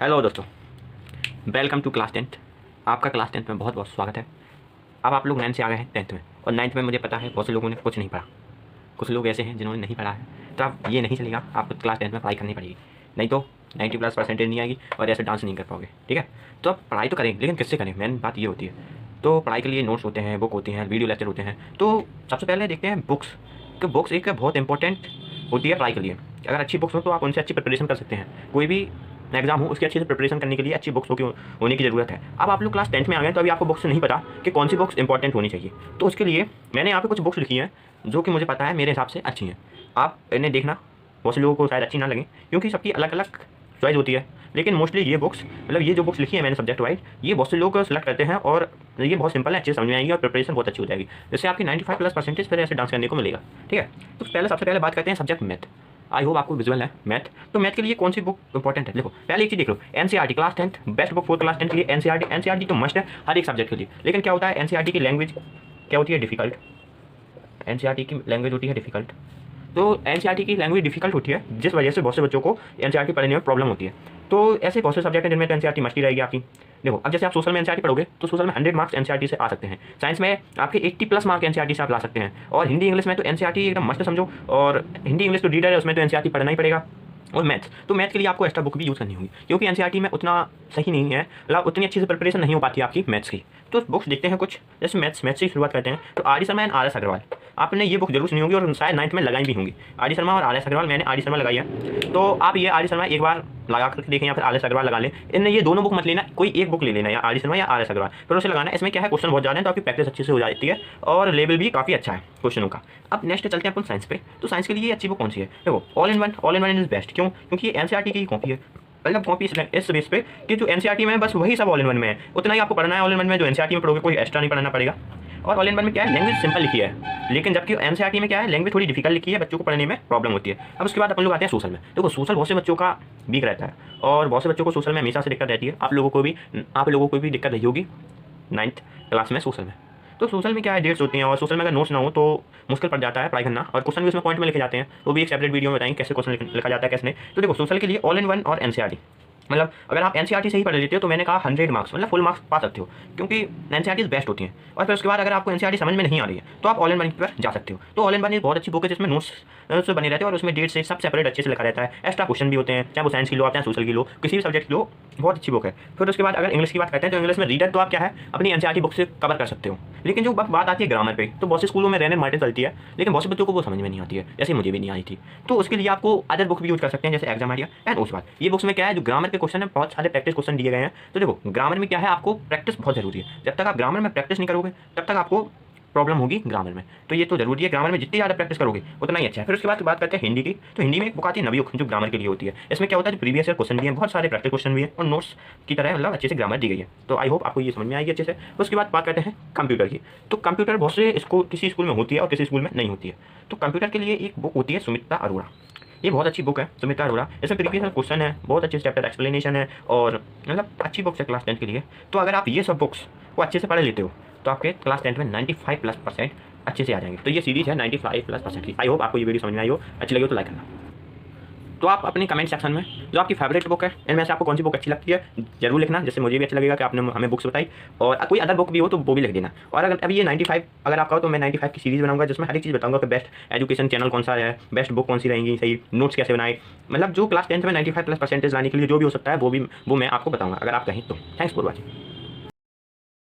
Hello दोस्तों, welcome to class tenth. आपका class tenth में बहुत बहुत स्वागत है। अब आप लोग 9 से आ गए हैं 10th में, और 9th में मुझे पता है बहुत से लोगों ने कुछ नहीं पढ़ा। कुछ लोग ऐसे हैं जिन्होंने नहीं पढ़ा है, तो आप ये नहीं चलेगा, आपको क्लास 10th में पढ़ाई करनी पड़ेगी, नहीं तो 90+ % नहीं आएगी और ऐसे डांस नहीं कर पाओगे। ठीक है, तो आप पढ़ाई तो करें, लेकिन किससे करें, मेन बात ये होती है। तो पढ़ाई के लिए नोट्स होते हैं, बुक होती हैं, वीडियो लेक्चर होते हैं। तो सबसे पहले देखते हैं बुक्स, कि बुक्स एक बहुत इंपॉर्टेंट होती है पढ़ाई के लिए। अगर अच्छी बुक्स हो तो आप उनसे अच्छी प्रिपरेशन कर सकते हैं। कोई भी एग्जाम हो उसकी अच्छे से प्रिपरेशन करने के लिए अच्छी बुक्स होने की ज़रूरत है। अब आप लोग क्लास 10th में आ गए तो अभी आपको बुक्स नहीं पता कि कौन सी बुक्स इंपॉर्टेंट होनी चाहिए। तो उसके लिए मैंने यहाँ पे कुछ बुक्स लिखी हैं जो कि मुझे पता है मेरे हिसाब से अच्छी हैं। आप इन्हें देखना, बहुत से लोगों को शायद अच्छी ना लगे क्योंकि सबकी अलग अलग चॉइस होती है, लेकिन मोस्टली ये बुक्स, मतलब ये जो बुक्स लिखी है मैंने सब्जेक्ट वाइज, ये बहुत से लोग सेलेक्ट करते हैं और ये बहुत सिंपल है, अच्छे समझ में आएगी और प्रिपरेशन बहुत अच्छी हो जाएगी, जिससे आपकी 95+% फिर ऐसे डांस करने को मिलेगा। ठीक है, तो सबसे पहले बात करते हैं सब्जेक्ट मैथ। आई होप आपको विजुअल है मैथ। तो मैथ के लिए कौन सी बुक इंपॉर्टेंट है, देखो पहले एक चीज़ देख लो, NCERT class 10th best book for class 10th के लिए। एनसीईआरटी तो मस्ट है हर एक सब्जेक्ट के लिए, लेकिन क्या होता है एनसीईआरटी की लैंग्वेज क्या होती है, डिफिकल्ट। एनसीईआरटी की लैंग्वेज होती है डिफिकल्ट। तो एनसीईआरटी की लैंग्वेज डिफिकल्ट होती है, जिस वजह से बहुत से बच्चों को एनसीईआरटी पढ़ने में प्रॉब्लम होती है। तो ऐसे बहुत से सब्जेक्ट हैं जिनमें तो एनसीईआरटी मस्ट ही रहेगी आपकी। देखो अब जैसे आप सोशल में एनसीईआरटी पढ़ोगे तो सोशल में 100 मार्क्स एनसीईआरटी से आ सकते हैं। साइंस में आपके 80+ मार्क एनसीईआरटी से आप ला सकते हैं। और हिंदी इंग्लिश में तो एनसीईआरटी एकदम मस्त समझो, और हिंदी इंग्लिश तो रीडर है, उसमें तो एनसीईआरटी पढ़ना ही पड़ेगा। और मैथ्स, तो मैथ के लिए आपको एक्स्ट्रा बुक भी यूज़ करनी होगी क्योंकि एनसीईआरटी में उतना सही नहीं है, मतलब उतनी अच्छी से प्रिपरेशन नहीं हो पाती आपकी मैथ्स की। तो बुक्स देखते हैं कुछ, जैसे मैथ्स से शुरुआत करते हैं। तो R D Sharma and RS Agarwal, आपने ये बुक जरूर सुनी होगी और शायद 9th में लगाई भी होंगी। आर डी शर्मा और RS अग्रवाल, मैंने आर डी शर्मा लगाई है, तो आप ये आर डी शर्मा एक बार लगा करके देखें या फिर RS अग्रवाल लगा लें। इनमें ये दोनों बुक मत लेना, कोई एक बुक ले लेना, या आर डी शर्मा या RS अग्रवाल, फिर उसे लगाना। इसमें क्या है, क्वेश्चन बहुत ज़्यादा है तो आपकी प्रैक्टिस अच्छे से हो जाती है और लेवल भी काफ़ी अच्छा है क्वेश्चनों का। अब नेक्स्ट चलते हैं अपन साइंस पे। तो साइंस के लिए अच्छी बुक कौन सी है, देखो all in one is best. क्यों? क्योंकि ये एनसीईआरटी की कॉपी है, मतलब कॉपी इस बेस पे कि जो एनसीईआरटी में है बस वही सब ऑल इन वन में है, उतना ही आपको पढ़ना है ऑल इन वन में। जो एनसीईआरटी में पढ़ोगे कोई एक्स्ट्रा नहीं पढ़ना पड़ेगा। और ऑल इन वन में क्या है, लैंग्वेज सिंपल लिखी है, लेकिन जबकि एनसीईआरटी में क्या है, लैंग्वेज थोड़ी डिफिकल्ट लिखी है, बच्चों को पढ़ने में प्रॉब्लम होती है। अब उसके बाद अपन लोग आते हैं सोशल में। देखो सोशल बहुत से बच्चों का वीक रहता है और बहुत से बच्चों को सोशल में हमेशा से दिक्कत रहती है। आप लोगों को भी दिक्कत रही होगी 9th क्लास में सोशल में। तो सोशल में क्या है, डेट्स होती हैं और सोशल में अगर नोट्स ना हो तो मुश्किल पड़ जाता है पढ़ाई करना, और क्वेश्चन भी उसमें पॉइंट में लिखे जाते हैं। वो भी एक सेपरेट वीडियो में बताएंगे कैसे क्वेश्चन लिखा जाता है कैसे नहीं। तो देखो सोशल के लिए ऑल इन वन और एनसीईआरटी, मतलब अगर आप एनसीईआरटी से ही पढ़ लेते हो तो मैंने कहा 100 मार्क्स, मतलब फुल मार्क्स पा सकते हो, क्योंकि एनसीईआरटी बेस्ट होती हैं। और फिर उसके बाद अगर आपको एनसीईआरटी समझ में नहीं आ रही है तो आप ऑल इन वन पर जा सकते हो। तो ऑल इन वन एक बहुत अच्छी बुक है जिसमें नोट्स से बने रहते हैं और उसमें डेट से सब सेपरेट अच्छे से लिखा रहता है। एक्स्ट्रा क्वेश्चन भी होते हैं, चाहे वो साइंस की लो आप, चाहे सोशल की लो, किसी भी सब्जेक्ट की लो, बहुत अच्छी बुक है। फिर उसके बाद अगर इंग्लिश की बात करते हैं तो इंग्लिश में रीडर तो आप क्या है अपनी एनसीईआरटी बुक से कवर कर सकते हो, लेकिन जो बात आती है ग्रामर पे, तो बहुत से स्कूलों में रैन एंड मार्टिन चलती है, लेकिन बहुत से बच्चों को वो समझ में नहीं आती है, जैसे मुझे भी नहीं आई थी। तो उसके लिए आपको अदर बुक भी यूज कर सकते हैं, जैसे एग्जाम आइडिया एंड उसके बाद ये बुक्स में क्या है, जो ग्रामर के क्वेश्चन है बहुत सारे प्रैक्टिस क्वेश्चन दिए गए हैं। तो देखो ग्रामर में क्या है, आपको प्रैक्टिस बहुत जरूरी है। जब तक आप ग्रामर में प्रैक्टिस नहीं करोगे तब तक आपको प्रॉब्लम होगी ग्रामर में। तो ये तो जरूरी है, ग्रामर में जितनी ज़्यादा प्रैक्टिस करोगे उतना ही अच्छा है। फिर उसके बाद बात करते हैं हिंदी की। तो हिंदी में एक बुक आती है नवयुग, जो ग्रामर के लिए होती है। इसमें क्या होता है, जो प्रीवियस ईयर क्वेश्चन भी है, बहुत सारे प्रैक्टिस क्वेश्चन भी है और नोट्स की तरह मतलब अच्छे से ग्रामर दी गई है। तो आई होप आपको ये समझ में आएगी अच्छे से। उसके बाद बात करते हैं कंप्यूटर की। तो कंप्यूटर बहुत से किसी स्कूल में होती है और किसी स्कूल में नहीं होती है। तो कंप्यूटर के लिए एक बुक होती है सुमित्रा अरोड़ा, ये बहुत अच्छी बुक है सुमित्रा अरोड़ा। इसमें प्रीवियस क्वेश्चन है, बहुत अच्छे चैप्टर एक्सप्लेनेशन है और मतलब अच्छी बुक्स है क्लास 10th के लिए। तो अगर आप ये सब बुक्स को अच्छे से पढ़ लेते हो तो आपके क्लास 10th में 95+% अच्छे से आ जाएंगे। तो ये सीरीज है 95+% की। आई होप आपको ये वीडियो समझ में आई हो, अच्छी लगी हो तो लाइक करना। तो आप अपने कमेंट सेक्शन में जो आपकी फेवरेट बुक है इनमें से आपको कौन सी बुक अच्छी लगती है जरूर लिखना, जिससे मुझे भी अच्छा लगेगा कि आपने हमें बुक्स बताई। और कोई अदर बुक भी हो तो वो भी लिख देना। और अगर अभी ये 95 अगर आपका हो तो मैं 95 की सीरीज़ बनाऊंगा, जिसमें हर एक चीज़ बताऊंगा कि बेस्ट एजुकेशन चैनल कौन सा है, बेस्ट बुक कौन सी रहेंगी, सही नोट्स कैसे बनाए, मतलब जो क्लास 10th में 95+% लाने के लिए जो भी हो सकता है वो मैं आपको बताऊंगा अगर आप कहें तो। Thanks for watching.